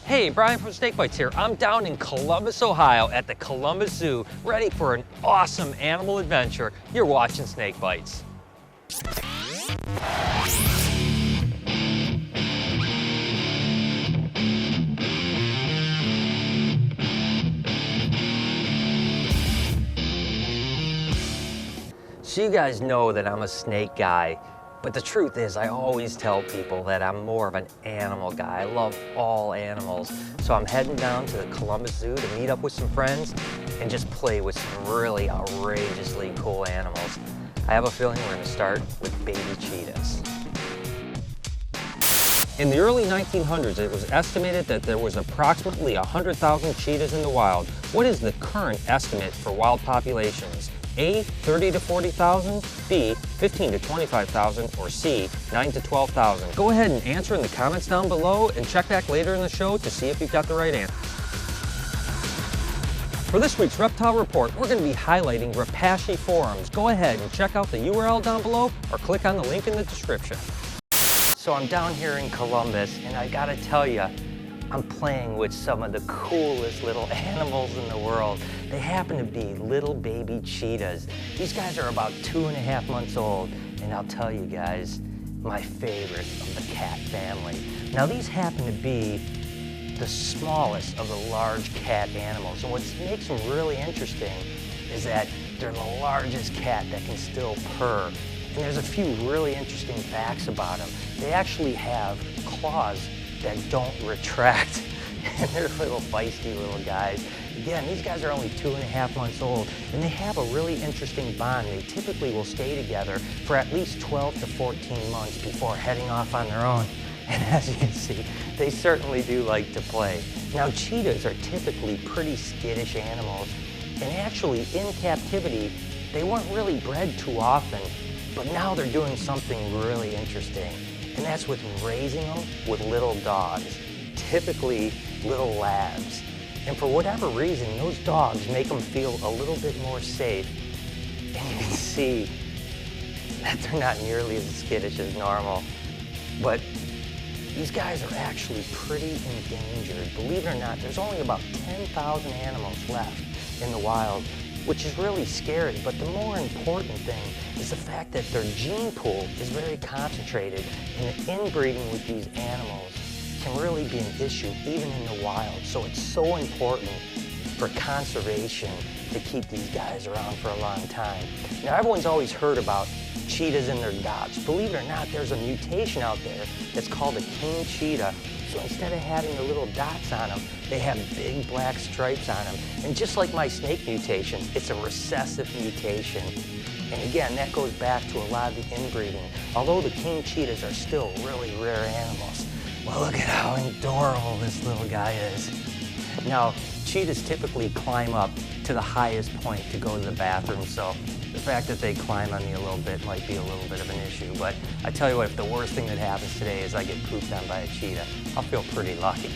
Hey, Brian from SnakeBytes here. I'm down in Columbus, Ohio at the Columbus Zoo, ready for an awesome animal adventure. You're watching SnakeBytes. So you guys know that I'm a snake guy. But the truth is, I always tell people that I'm more of an animal guy. I love all animals. So I'm heading down to the Columbus Zoo to meet up with some friends and just play with some really outrageously cool animals. I have a feeling we're going to start with baby cheetahs. In the early 1900s, it was estimated that there was approximately 100,000 cheetahs in the wild. What is the current estimate for wild populations? A, 30 to 40,000, B, 15 to 25,000, or C, 9 to 12,000. Go ahead and answer in the comments down below and check back later in the show to see if you've got the right answer. For this week's Reptile Report, we're going to be highlighting Rapashi forums. Go ahead and check out the URL down below or click on the link in the description. So I'm down here in Columbus and I gotta tell you, I'm playing with some of the coolest little animals in the world. They happen to be little baby cheetahs. These guys are about 2.5 months old, and I'll tell you guys, my favorite of the cat family. Now these happen to be the smallest of the large cat animals, and what makes them really interesting is that they're the largest cat that can still purr. And there's a few really interesting facts about them. They actually have claws that don't retract, and they're little feisty little guys. Again, these guys are only 2.5 months old, and they have a really interesting bond. They typically will stay together for at least 12 to 14 months before heading off on their own. And as you can see, they certainly do like to play. Now, cheetahs are typically pretty skittish animals, and actually in captivity, they weren't really bred too often, but now they're doing something really interesting. And that's with raising them with little dogs, typically little labs. And for whatever reason, those dogs make them feel a little bit more safe. And you can see that they're not nearly as skittish as normal. But these guys are actually pretty endangered. Believe it or not, there's only about 10,000 animals left in the wild, which is really scary. But the more important thing is the fact that their gene pool is very concentrated, and the inbreeding with these animals can really be an issue even in the wild. So it's so important for conservation to keep these guys around for a long time. Now, everyone's always heard about cheetahs and their dots. Believe it or not, there's a mutation out there that's called a king cheetah. So instead of having the little dots on them, they have big black stripes on them. And just like my snake mutation, it's a recessive mutation. And again, that goes back to a lot of the inbreeding. Although the king cheetahs are still really rare animals. Well, look at how adorable this little guy is. Now, cheetahs typically climb up to the highest point to go to the bathroom, so the fact that they climb on me a little bit might be a little bit of an issue. But I tell you what, if the worst thing that happens today is I get pooped on by a cheetah, I'll feel pretty lucky.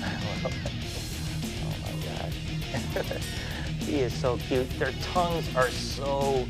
Oh my gosh. He is so cute. Their tongues are so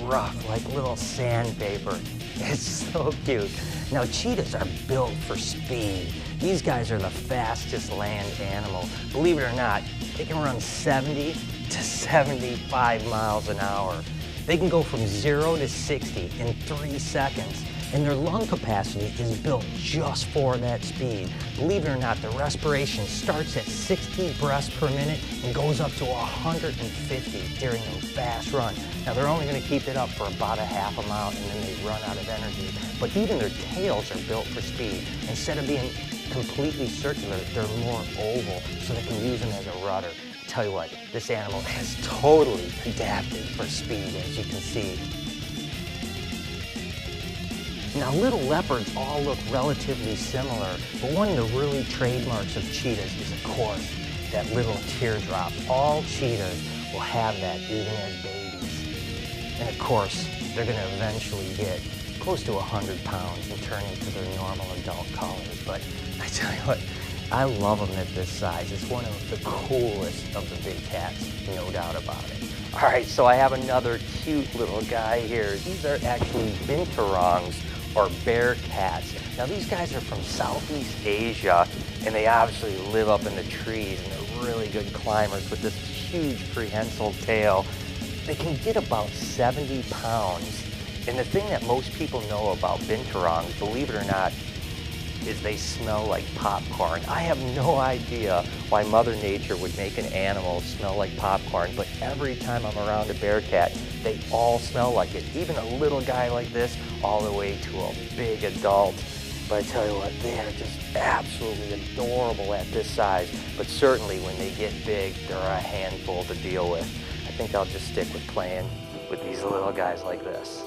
rough, like little sandpaper. It's so cute. Now, cheetahs are built for speed. These guys are the fastest land animal. Believe it or not, they can run 70 to 75 miles an hour. They can go from 0 to 60 in 3 seconds. And their lung capacity is built just for that speed. Believe it or not, the respiration starts at 60 breaths per minute and goes up to 150 during a fast run. Now, they're only going to keep it up for about a half a mile, and then they run out of energy. But even their tails are built for speed. Instead of being completely circular, they're more oval, so they can use them as a rudder. Tell you what, this animal has totally adapted for speed, as you can see. Now, little leopards all look relatively similar, but one of the really trademarks of cheetahs is, of course, that little teardrop. All cheetahs will have that even as babies. And of course, they're going to eventually get close to 100 pounds and turn into their normal adult colors. But I tell you what, I love them at this size. It's one of the coolest of the big cats, no doubt about it. All right, so I have another cute little guy here. These are actually Binturongs, or bear cats. Now, these guys are from Southeast Asia, and they obviously live up in the trees, and they're really good climbers with this huge prehensile tail. They can get about 70 pounds. And the thing that most people know about Binturong, believe it or not, is they smell like popcorn. I have no idea why Mother Nature would make an animal smell like popcorn, but every time I'm around a bear cat, they all smell like it. Even a little guy like this, all the way to a big adult. But I tell you what, they are just absolutely adorable at this size. But certainly when they get big, they're a handful to deal with. I think I'll just stick with playing with these little guys like this.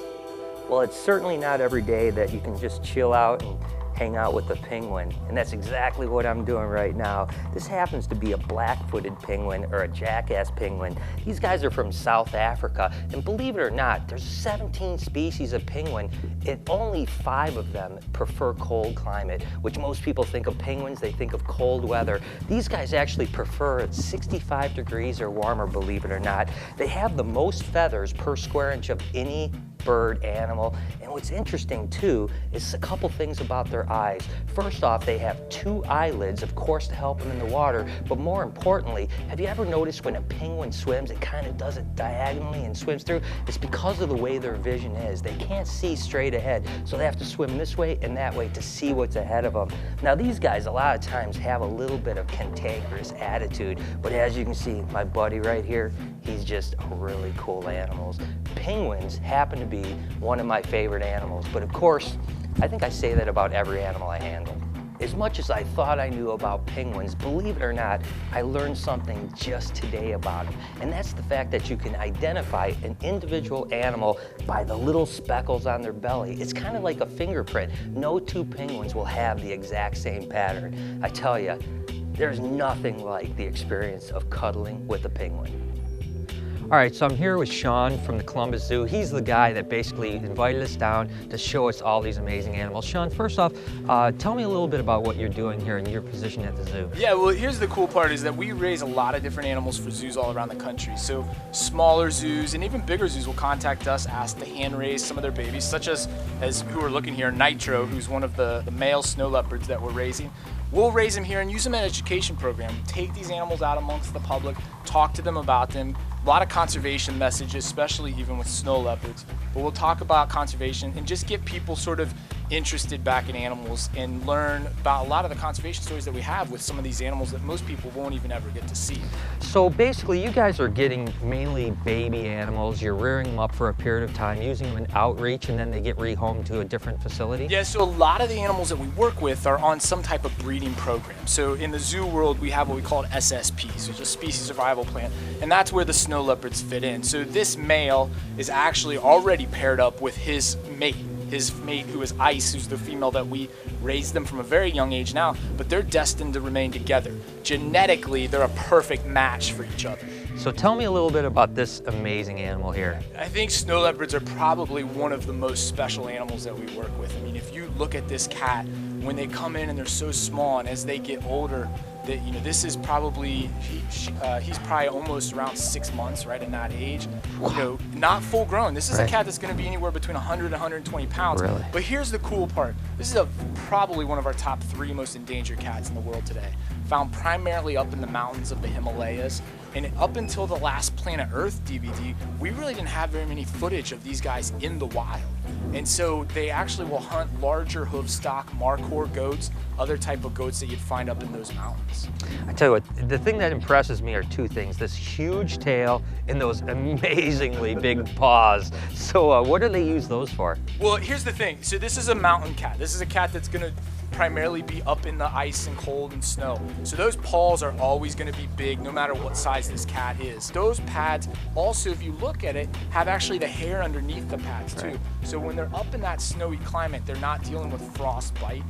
Well, it's certainly not every day that you can just chill out and hang out with a penguin, and that's exactly what I'm doing right now. This happens to be a black-footed penguin or a jackass penguin. These guys are from South Africa, and believe it or not, there's 17 species of penguin, and only 5 of them prefer cold climate, which most people think of penguins, they think of cold weather. These guys actually prefer 65 degrees or warmer, believe it or not. They have the most feathers per square inch of any bird, animal, and what's interesting too is a couple things about their eyes. First off, they have 2 eyelids, of course, to help them in the water, but more importantly, have you ever noticed when a penguin swims, it kind of does it diagonally and swims through? It's because of the way their vision is. They can't see straight ahead, so they have to swim this way and that way to see what's ahead of them. Now, these guys a lot of times have a little bit of cantankerous attitude, but as you can see, my buddy right here, he's just a really cool animal. Penguins happen to be one of my favorite animals, but of course, I think I say that about every animal I handle. As much as I thought I knew about penguins, believe it or not, I learned something just today about them. And that's the fact that you can identify an individual animal by the little speckles on their belly. It's kind of like a fingerprint. No 2 penguins will have the exact same pattern. I tell you, there's nothing like the experience of cuddling with a penguin. All right, so I'm here with Sean from the Columbus Zoo. He's the guy that basically invited us down to show us all these amazing animals. Sean, first off, tell me a little bit about what you're doing here and your position at the zoo. Yeah, well, here's the cool part is that we raise a lot of different animals for zoos all around the country. So smaller zoos and even bigger zoos will contact us, ask to hand raise some of their babies, such as who we're looking here, Nitro, who's one of the male snow leopards that we're raising. We'll raise them here and use them in an education program. Take these animals out amongst the public, talk to them about them. A lot of conservation messages, especially even with snow leopards. But we'll talk about conservation and just get people sort of interested back in animals and learn about a lot of the conservation stories that we have with some of these animals that most people won't even ever get to see. So basically you guys are getting mainly baby animals, you're rearing them up for a period of time, using them in outreach, and then they get rehomed to a different facility? Yeah, so a lot of the animals that we work with are on some type of breeding program. So in the zoo world, we have what we call an SSP, so it's a species survival plan, and that's where the snow leopards fit in. So this male is actually already paired up with his mate who is Ice, who's the female that we raised them from a very young age now, but they're destined to remain together. Genetically, they're a perfect match for each other. So tell me a little bit about this amazing animal here. I think snow leopards are probably one of the most special animals that we work with. I mean, if you look at this cat, when they come in and they're so small, and as they get older, this is probably, he's probably almost around 6 months, right, in that age. Wow. Not full grown. This is right. A cat that's going to be anywhere between 100 and 120 pounds. Really? But here's the cool part. This is probably one of our top 3 most endangered cats in the world today. Found primarily up in the mountains of the Himalayas. And up until the last Planet Earth DVD, we really didn't have very many footage of these guys in the wild. And so they actually will hunt larger hoofstock, markhor goats, other type of goats that you'd find up in those mountains. I tell you what, the thing that impresses me are 2 things, this huge tail and those amazingly big paws. So what do they use those for? Well, here's the thing. So this is a mountain cat. This is a cat that's gonna primarily be up in the ice and cold and snow. So those paws are always gonna be big no matter what size this cat is. Those pads also, if you look at it, have actually the hair underneath the pads too. Right. So when they're up in that snowy climate, they're not dealing with frostbite.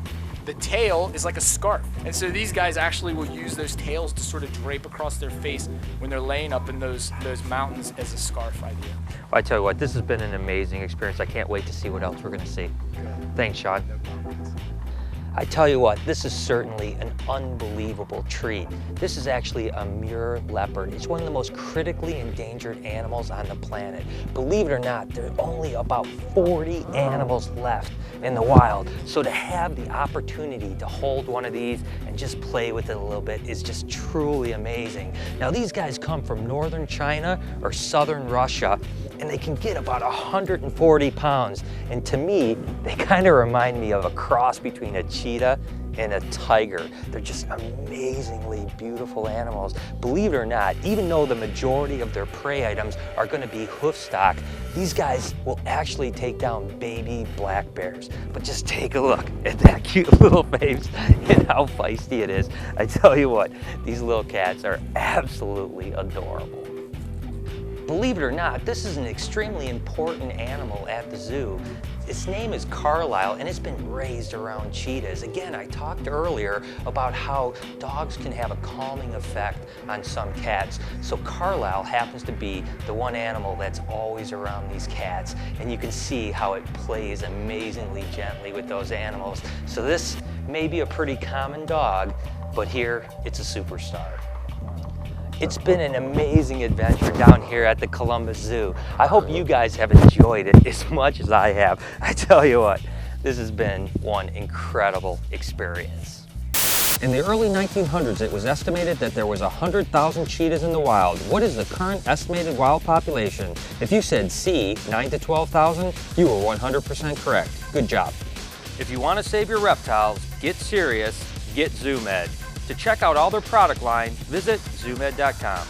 The tail is like a scarf. And so these guys actually will use those tails to sort of drape across their face when they're laying up in those mountains as a scarf idea. Well, I tell you what, this has been an amazing experience. I can't wait to see what else we're gonna see. Thanks, Sean. I tell you what, this is certainly an unbelievable treat. This is actually a Muir leopard. It's one of the most critically endangered animals on the planet. Believe it or not, there are only about 40 animals left in the wild. So to have the opportunity to hold one of these and just play with it a little bit is just truly amazing. Now these guys come from northern China or southern Russia, and they can get about 140 pounds. And to me, they kind of remind me of a cross between a cheetah and a tiger. They're just amazingly beautiful animals. Believe it or not, even though the majority of their prey items are gonna be hoof stock, these guys will actually take down baby black bears. But just take a look at that cute little face and how feisty it is. I tell you what, these little cats are absolutely adorable. Believe it or not, this is an extremely important animal at the zoo. Its name is Carlisle, and it's been raised around cheetahs. Again, I talked earlier about how dogs can have a calming effect on some cats. So Carlisle happens to be the one animal that's always around these cats, and you can see how it plays amazingly gently with those animals. So this may be a pretty common dog, but here it's a superstar. It's been an amazing adventure down here at the Columbus Zoo. I hope you guys have enjoyed it as much as I have. I tell you what, this has been one incredible experience. In the early 1900s, it was estimated that there was 100,000 cheetahs in the wild. What is the current estimated wild population? If you said C, 9 to 12,000, you were 100% correct. Good job. If you want to save your reptiles, get serious, get ZooMed. To check out all their product line, visit zoomed.com.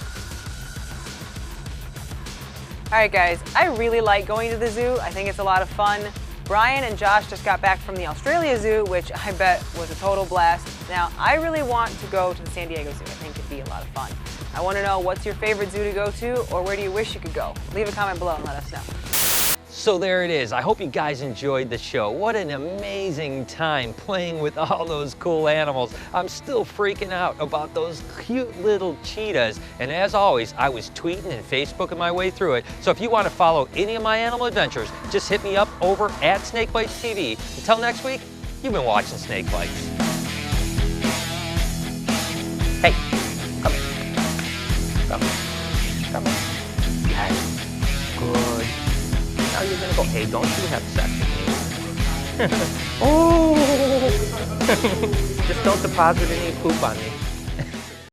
All right, guys, I really like going to the zoo. I think it's a lot of fun. Brian and Josh just got back from the Australia Zoo, which I bet was a total blast. Now, I really want to go to the San Diego Zoo. I think it'd be a lot of fun. I want to know, what's your favorite zoo to go to, or where do you wish you could go? Leave a comment below and let us know. So there it is. I hope you guys enjoyed the show. What an amazing time playing with all those cool animals. I'm still freaking out about those cute little cheetahs. And as always, I was tweeting and Facebooking my way through it. So if you want to follow any of my animal adventures, just hit me up over at SnakeBytesTV. Until next week, you've been watching Snake Bites. Hey, come here. Come here. Yes. Good. Now you're gonna go, hey, don't you have sex with me? Oh! Just don't deposit any poop on me.